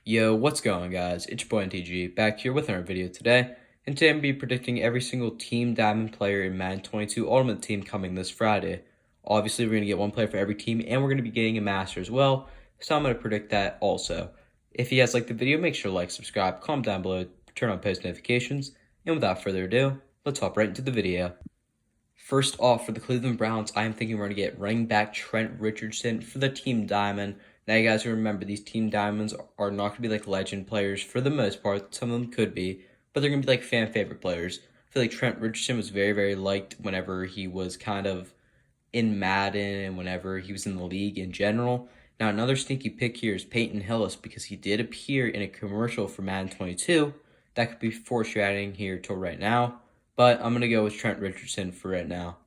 Yo, what's going on, guys? It's your boy NTG back here with another video today, and today I'm going to be predicting every single Team Diamond player in Madden 22 Ultimate Team coming this Friday. Obviously, we're going to get one player for every team, and we're going to be getting a master as well, so I'm going to predict that also. If you guys like the video, make sure to like, subscribe, comment down below, turn on post notifications, and without further ado, let's hop right into the video. First off, for the Cleveland Browns, I am thinking we're going to get running back Trent Richardson for the Team Diamond. Now, you guys remember, these Team Diamonds are not going to be like legend players for the most part. Some of them could be, but they're going to be like fan favorite players. I feel like Trent Richardson was very, very liked whenever he was kind of in Madden and whenever he was in the league in general. Now, another sneaky pick here is Peyton Hillis because he did appear in a commercial for Madden 22. That could be foreshadowing here till right now, but I'm going to go with Trent Richardson for right now.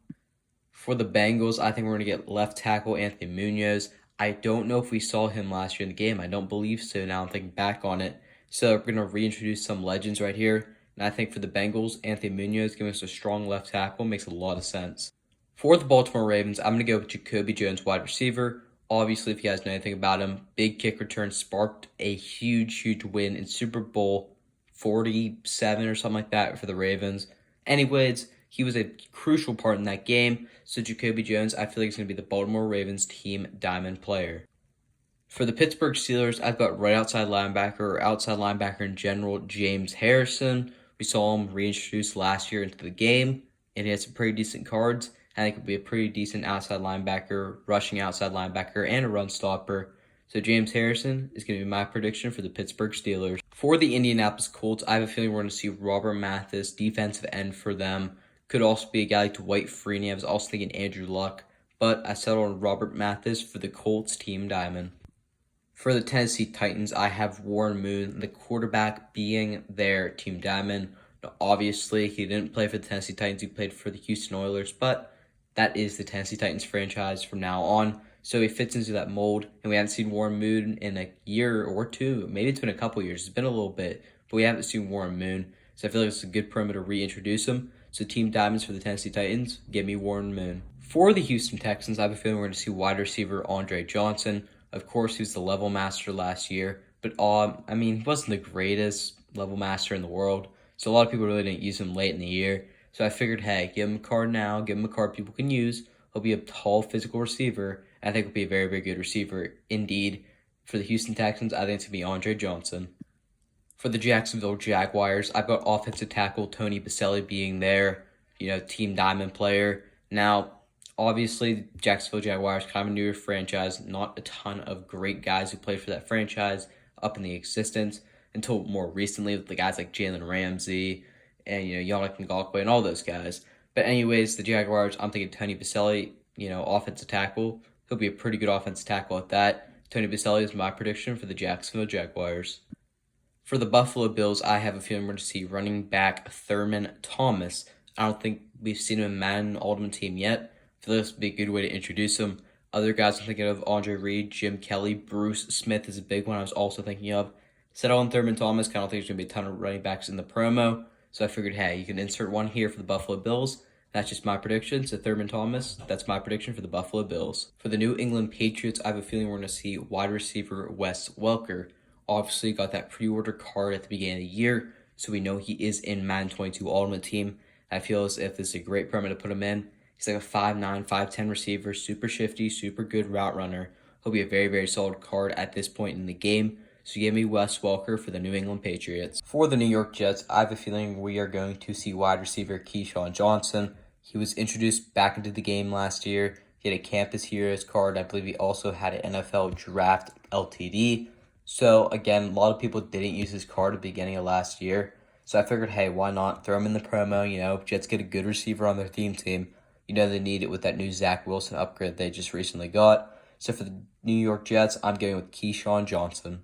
For the Bengals, I think we're going to get left tackle Anthony Munoz. I don't know if we saw him last year in the game. I don't believe so now I'm thinking back on it. So we're going to reintroduce some legends right here. And I think for the Bengals, Anthony Munoz giving us a strong left tackle makes a lot of sense. For the Baltimore Ravens, I'm going to go with Jacoby Jones, wide receiver. Obviously, if you guys know anything about him, big kick return sparked a huge win in Super Bowl 47 or something like that for the Ravens. Anyways, he was a crucial part in that game, so Jacoby Jones, I feel like he's going to be the Baltimore Ravens Team Diamond player. For the Pittsburgh Steelers, I've got right outside linebacker, or outside linebacker in general, James Harrison. We saw him reintroduced last year into the game, and he has some pretty decent cards. I think he'll be a pretty decent outside linebacker, rushing outside linebacker, and a run stopper. So James Harrison is going to be my prediction for the Pittsburgh Steelers. For the Indianapolis Colts, I have a feeling we're going to see Robert Mathis, defensive end for them. Could also be a guy like Dwight Freeney. I was also thinking Andrew Luck, but I settled on Robert Mathis for the Colts Team Diamond. For the Tennessee Titans, I have Warren Moon, the quarterback, being their Team Diamond. Now, obviously, he didn't play for the Tennessee Titans. He played for the Houston Oilers, but that is the Tennessee Titans franchise from now on. So he fits into that mold, and we haven't seen Warren Moon in a year or two. Maybe it's been a couple years. It's been a little bit, but we haven't seen Warren Moon. So I feel like it's a good promo to reintroduce him. So Team Diamonds for the Tennessee Titans, give me Warren Moon. For the Houston Texans, I have a feeling we're going to see wide receiver Andre Johnson. Of course, he was the level master last year, but he wasn't the greatest level master in the world. So a lot of people really didn't use him late in the year. So I figured, hey, give him a card now, give him a card people can use. He'll be a tall, physical receiver. I think he'll be a very, very good receiver indeed. For the Houston Texans, I think it's going to be Andre Johnson. For the Jacksonville Jaguars, I've got offensive tackle Tony Baselli being their, Team Diamond player. Now, obviously, Jacksonville Jaguars, kind of a newer franchise, not a ton of great guys who played for that franchise up in the existence until more recently with the guys like Jalen Ramsey and, Yannick Ngakoue and all those guys. But anyways, the Jaguars, I'm thinking Tony Baselli, offensive tackle. He'll be a pretty good offensive tackle at that. Tony Baselli is my prediction for the Jacksonville Jaguars. For the Buffalo Bills, I have a feeling we're going to see running back Thurman Thomas. I don't think we've seen him in Madden Ultimate Team yet. I feel like this would be a good way to introduce him. Other guys I'm thinking of, Andre Reed, Jim Kelly, Bruce Smith is a big one I was also thinking of. Settle on Thurman Thomas. I don't think there's going to be a ton of running backs in the promo. So I figured, hey, you can insert one here for the Buffalo Bills. That's just my prediction. So Thurman Thomas, that's my prediction for the Buffalo Bills. For the New England Patriots, I have a feeling we're going to see wide receiver Wes Welker. Obviously, got that pre-order card at the beginning of the year, so we know he is in Madden 22 Ultimate Team. I feel as if this is a great promo to put him in. He's like a 5'9", 5'10 receiver, super shifty, super good route runner. He'll be a very, very solid card at this point in the game. So give me Wes Welker for the New England Patriots. For the New York Jets, I have a feeling we are going to see wide receiver Keyshawn Johnson. He was introduced back into the game last year. He had a Campus Heroes card. I believe he also had an NFL Draft LTD. So, again, a lot of people didn't use his card at the beginning of last year. So I figured, hey, why not throw him in the promo? Jets get a good receiver on their theme team. They need it with that new Zach Wilson upgrade they just recently got. So for the New York Jets, I'm going with Keyshawn Johnson.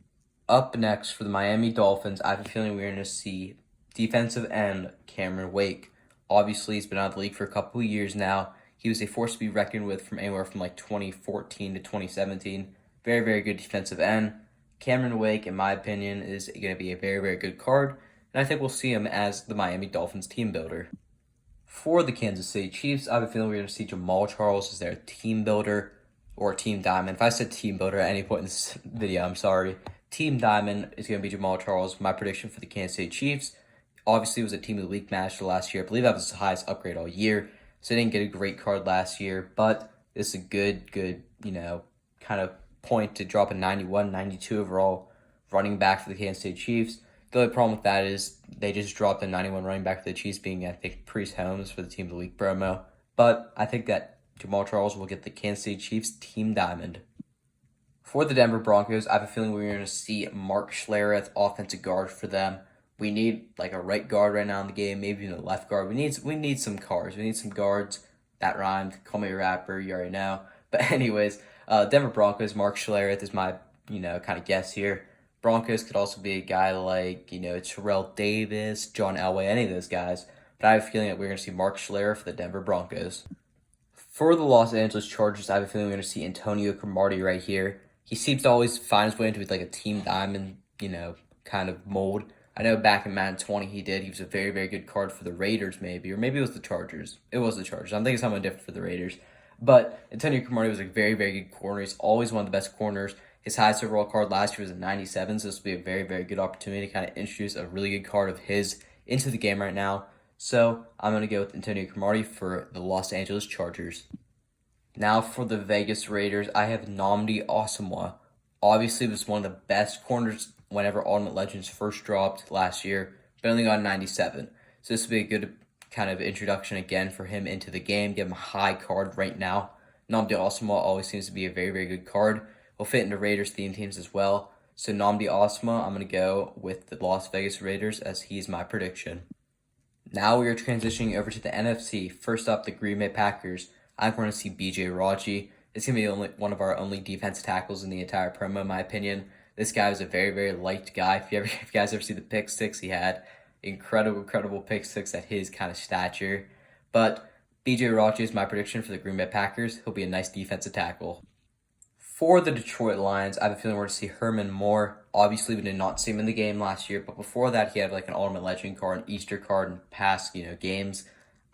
Up next, for the Miami Dolphins, I have a feeling we're going to see defensive end Cameron Wake. Obviously, he's been out of the league for a couple of years now. He was a force to be reckoned with from anywhere from like 2014 to 2017. Very, very good defensive end. Cameron Wake, in my opinion, is going to be a very, very good card, and I think we'll see him as the Miami Dolphins team builder. For the Kansas City Chiefs, I have a feeling we're going to see Jamal Charles as their team builder or team diamond. If I said team builder at any point in this video, I'm sorry. Team Diamond is going to be Jamal Charles. My prediction for the Kansas City Chiefs. Obviously, it was a Team of the Week match last year. I believe that was the highest upgrade all year. So they didn't get a great card last year, but this is a good, kind of point to drop a 91, 92 overall running back for the Kansas City Chiefs. The only problem with that is they just dropped a 91 running back for the Chiefs, being, I think, Priest Holmes for the Team of the Week promo. But I think that Jamal Charles will get the Kansas City Chiefs Team Diamond. For the Denver Broncos, I have a feeling we're going to see Mark Schlereth, offensive guard for them. We need like a right guard right now in the game, maybe even a left guard. We need some guards. We need some guards. That rhymed. Call me a rapper. You already know. But anyways, Denver Broncos, Mark Schlereth is my, kind of guess here. Broncos could also be a guy like, Terrell Davis, John Elway, any of those guys. But I have a feeling that we're going to see Mark Schlereth for the Denver Broncos. For the Los Angeles Chargers, I have a feeling we're going to see Antonio Cromartie right here. He seems to always find his way into like a Team Diamond, kind of mold. I know back in Madden 20 he did. He was a very, very good card for the Raiders maybe, or maybe it was the Chargers. It was the Chargers. I'm thinking something different for the Raiders. But Antonio Cromartie was a very, very good corner. He's always one of the best corners. His highest overall card last year was a 97, so this will be a very, very good opportunity to kind of introduce a really good card of his into the game right now. So I'm going to go with Antonio Cromartie for the Los Angeles Chargers. Now for the Vegas Raiders, I have Nnamdi Asomugha. Obviously, was one of the best corners whenever Ultimate Legends first dropped last year, but only got 97. So this will be a good kind of introduction again for him into the game. Give him a high card right now. Nnamdi Asomugha always seems to be a very, very good card. Will fit into Raiders theme teams as well. So Nnamdi Asomugha, I'm going to go with the Las Vegas Raiders as he's my prediction. Now we are transitioning over to the NFC. First up, the Green Bay Packers. I'm going to see B.J. Raji. It's going to be one of our only defensive tackles in the entire promo, in my opinion. This guy was a very, very liked guy. If you guys ever see the pick six he had, incredible pick six at his kind of stature. But B.J. Raji is my prediction for the Green Bay Packers. He'll be a nice defensive tackle. For the Detroit Lions, I have a feeling we're going to see Herman Moore. Obviously, we did not see him in the game last year, but before that, he had like an Ultimate Legend card, an Easter card, and past games.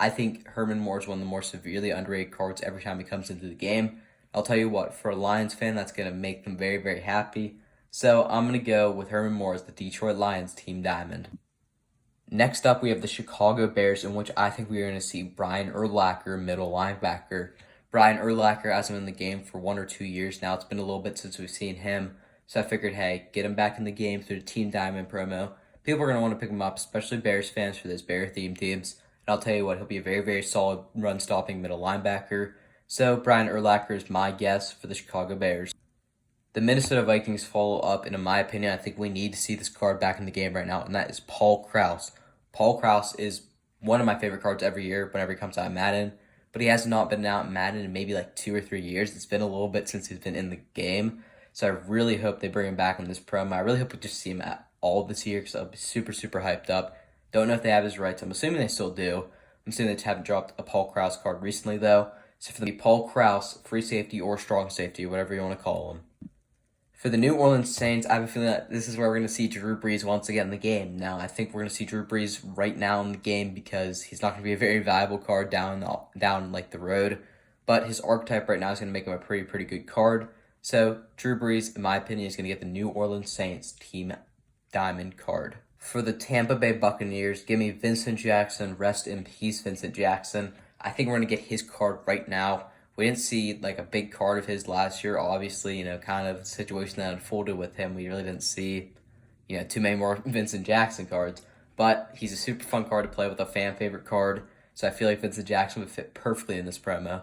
I think Herman Moore is one of the more severely underrated cards every time he comes into the game. I'll tell you what, for a Lions fan, that's going to make them very, very happy. So I'm going to go with Herman Moore as the Detroit Lions Team Diamond. Next up, we have the Chicago Bears, in which I think we are going to see Brian Urlacher, middle linebacker. Brian Urlacher hasn't been in the game for 1 or 2 years now. It's been a little bit since we've seen him. So I figured, hey, get him back in the game through the Team Diamond promo. People are going to want to pick him up, especially Bears fans for those Bear-themed teams. And I'll tell you what, he'll be a very, very solid run-stopping middle linebacker. So Brian Urlacher is my guess for the Chicago Bears. The Minnesota Vikings follow up, and in my opinion, I think we need to see this card back in the game right now, and that is Paul Krause. Paul Krause is one of my favorite cards every year whenever he comes out of Madden, but he has not been out in Madden in maybe like 2 or 3 years. It's been a little bit since he's been in the game, so I really hope they bring him back in this promo. I really hope we just see him at all this year because I'll be super, super hyped up. Don't know if they have his rights. I'm assuming they still do. I'm assuming they just haven't dropped a Paul Krause card recently, though. So for the Paul Krause, free safety or strong safety, whatever you want to call him. For the New Orleans Saints, I have a feeling that this is where we're going to see Drew Brees once again in the game. Now, I think we're going to see Drew Brees right now in the game because he's not going to be a very valuable card down like the road. But his archetype right now is going to make him a pretty good card. So Drew Brees, in my opinion, is going to get the New Orleans Saints Team Diamond card. For the Tampa Bay Buccaneers, give me Vincent Jackson. Rest in peace, Vincent Jackson. I think we're going to get his card right now. We didn't see like a big card of his last year, obviously, kind of situation that unfolded with him. We really didn't see, too many more Vincent Jackson cards. But he's a super fun card to play with, a fan favorite card. So I feel like Vincent Jackson would fit perfectly in this promo.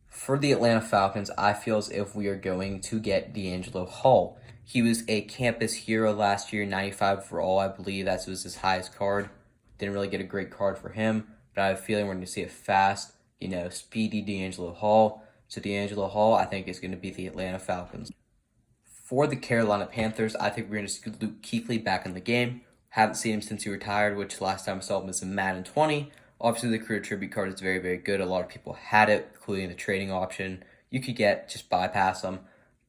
For the Atlanta Falcons, I feel as if we are going to get D'Angelo Hall. He was a campus hero last year, 95 overall, I believe. That was his highest card. Didn't really get a great card for him, but I have a feeling we're going to see a fast, speedy D'Angelo Hall. So D'Angelo Hall, I think, is going to be the Atlanta Falcons. For the Carolina Panthers, I think we're going to see Luke Kuechly back in the game. Haven't seen him since he retired, which last time I saw him was in Madden 20. Obviously, the career tribute card is very, very good. A lot of people had it, including the trading option. You could just bypass them.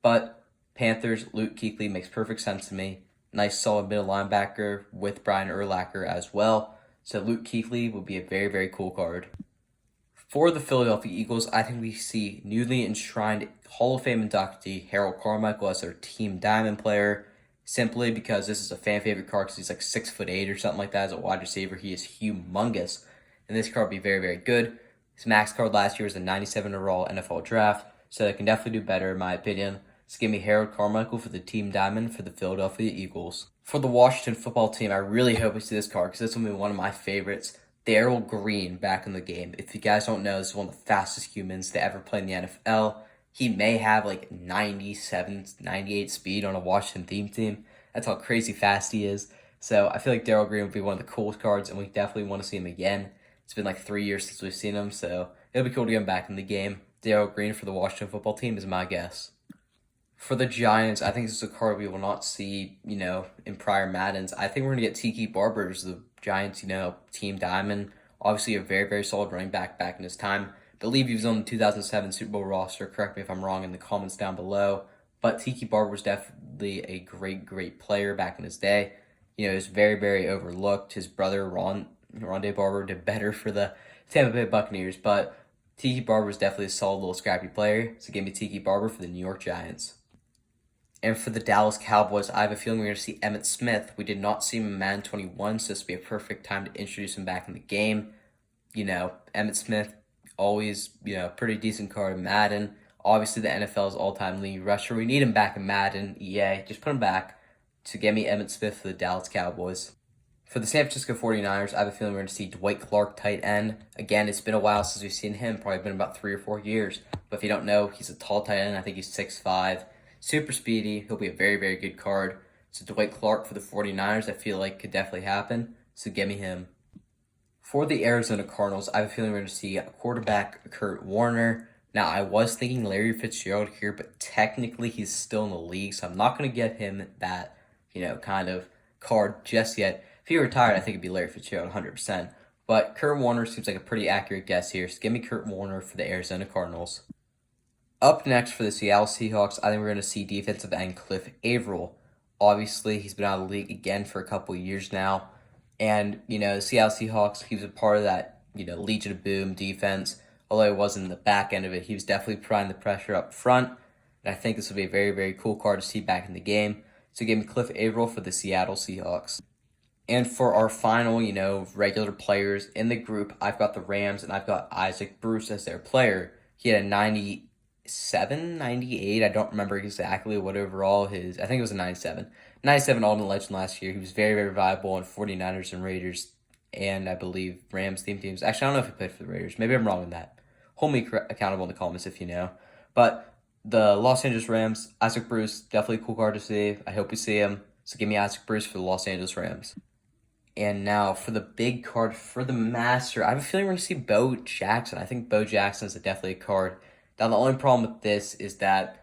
But Panthers, Luke Kuechly makes perfect sense to me. Nice solid middle linebacker with Brian Urlacher as well. So Luke Kuechly would be a very, very cool card. For the Philadelphia Eagles, I think we see newly enshrined Hall of Fame inductee Harold Carmichael as their Team Diamond player. simply because this is a fan favorite card because he's like 6'8" or something like that as a wide receiver. He is humongous, and this card will be very, very good. His max card last year was a 97 overall NFL draft, so they can definitely do better in my opinion. So give me Harold Carmichael for the Team Diamond for the Philadelphia Eagles. For the Washington football team, I really hope we see this card because this will be one of my favorites. Darrell Green back in the game. If you guys don't know, this is one of the fastest humans to ever play in the NFL. He may have like 97, 98 speed on a Washington theme team. That's how crazy fast he is. So I feel like Darrell Green would be one of the coolest cards, and we definitely want to see him again. It's been like 3 years since we've seen him, so it'll be cool to get him back in the game. Darrell Green for the Washington football team is my guess. For the Giants, I think this is a card we will not see, in prior Maddens. I think we're going to get Tiki Barber as the Giants, Team Diamond. Obviously a very, very solid running back in his time. I believe he was on the 2007 Super Bowl roster. Correct me if I'm wrong in the comments down below. But Tiki Barber was definitely a great, great player back in his day. He was very, very overlooked. His brother, Rondé Barber, did better for the Tampa Bay Buccaneers. But Tiki Barber was definitely a solid little scrappy player. So give me Tiki Barber for the New York Giants. And for the Dallas Cowboys, I have a feeling we're going to see Emmitt Smith. We did not see him in Madden 21, so this would be a perfect time to introduce him back in the game. Emmitt Smith, always, pretty decent card in Madden. Obviously, the NFL's all-time lead rusher. We need him back in Madden. EA, just put him back. So get me Emmitt Smith for the Dallas Cowboys. For the San Francisco 49ers, I have a feeling we're going to see Dwight Clark, tight end. Again, it's been a while since we've seen him. Probably been about 3 or 4 years. But if you don't know, he's a tall tight end. I think he's 6'5". Super speedy. He'll be a very, very good card. So Dwight Clark for the 49ers, I feel like could definitely happen. So give me him. For the Arizona Cardinals, I have a feeling we're going to see quarterback Kurt Warner. Now, I was thinking Larry Fitzgerald here, but technically he's still in the league, so I'm not going to get him that, kind of card just yet. If he retired, I think it'd be Larry Fitzgerald 100%. But Kurt Warner seems like a pretty accurate guess here, so give me Kurt Warner for the Arizona Cardinals. Up next for the Seattle Seahawks, I think we're going to see defensive end Cliff Avril. Obviously, he's been out of the league again for a couple of years now. And, the Seattle Seahawks, he was a part of that, Legion of Boom defense. Although he wasn't in the back end of it, he was definitely providing the pressure up front. And I think this will be a very, very cool card to see back in the game. So give me Cliff Avril for the Seattle Seahawks. And for our final, regular players in the group, I've got the Rams and I've got Isaac Bruce as their player. He had a 97, 98, I don't remember exactly what overall his, I think it was a 97. 97 Ultimate Legend last year. He was very, very viable on 49ers and Raiders, and I believe Rams teams. Actually, I don't know if he played for the Raiders. Maybe I'm wrong in that. Hold me accountable in the comments if you know. But the Los Angeles Rams, Isaac Bruce, definitely a cool card to see. I hope we see him. So give me Isaac Bruce for the Los Angeles Rams. And now for the big card for the Master, I have a feeling we're going to see Bo Jackson. I think Bo Jackson is definitely a card. Now, the only problem with this is that,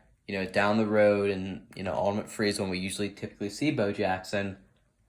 down the road and, Ultimate Freeze, when we usually typically see Bo Jackson,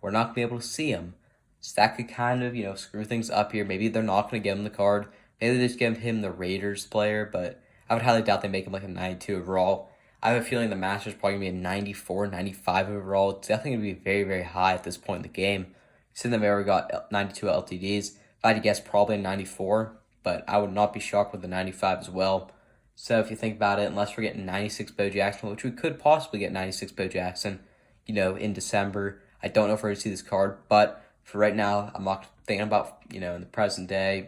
we're not going to be able to see him. So that could kind of, screw things up here. Maybe they're not going to give him the card. Maybe they just give him the Raiders player, but I would highly doubt they make him like a 92 overall. I have a feeling the Master's probably going to be a 94, 95 overall. It's definitely going to be very, very high at this point in the game. Since they've already got 92 LTDs, if I had to guess, probably a 94, but I would not be shocked with the 95 as well. So if you think about it, unless we're getting 96 Bo Jackson, which we could possibly get 96 Bo Jackson, in December, I don't know if we're going to see this card, but for right now, I'm not thinking about, in the present day,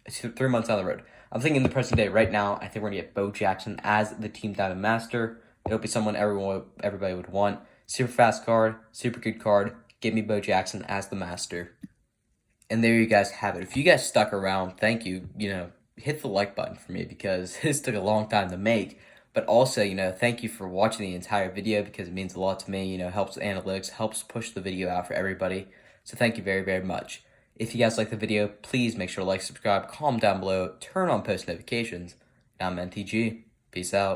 3 months down the road. I'm thinking in the present day right now, I think we're going to get Bo Jackson as the Team Diamond Master. It'll be someone everybody would want. Super fast card, super good card. Give me Bo Jackson as the Master. And there you guys have it. If you guys stuck around, thank you. Hit the like button for me because this took a long time to make. But also, thank you for watching the entire video because it means a lot to me. Helps analytics, helps push the video out for everybody. So thank you very, very much. If you guys like the video, please make sure to like, subscribe, comment down below, turn on post notifications. And I'm NTG. Peace out.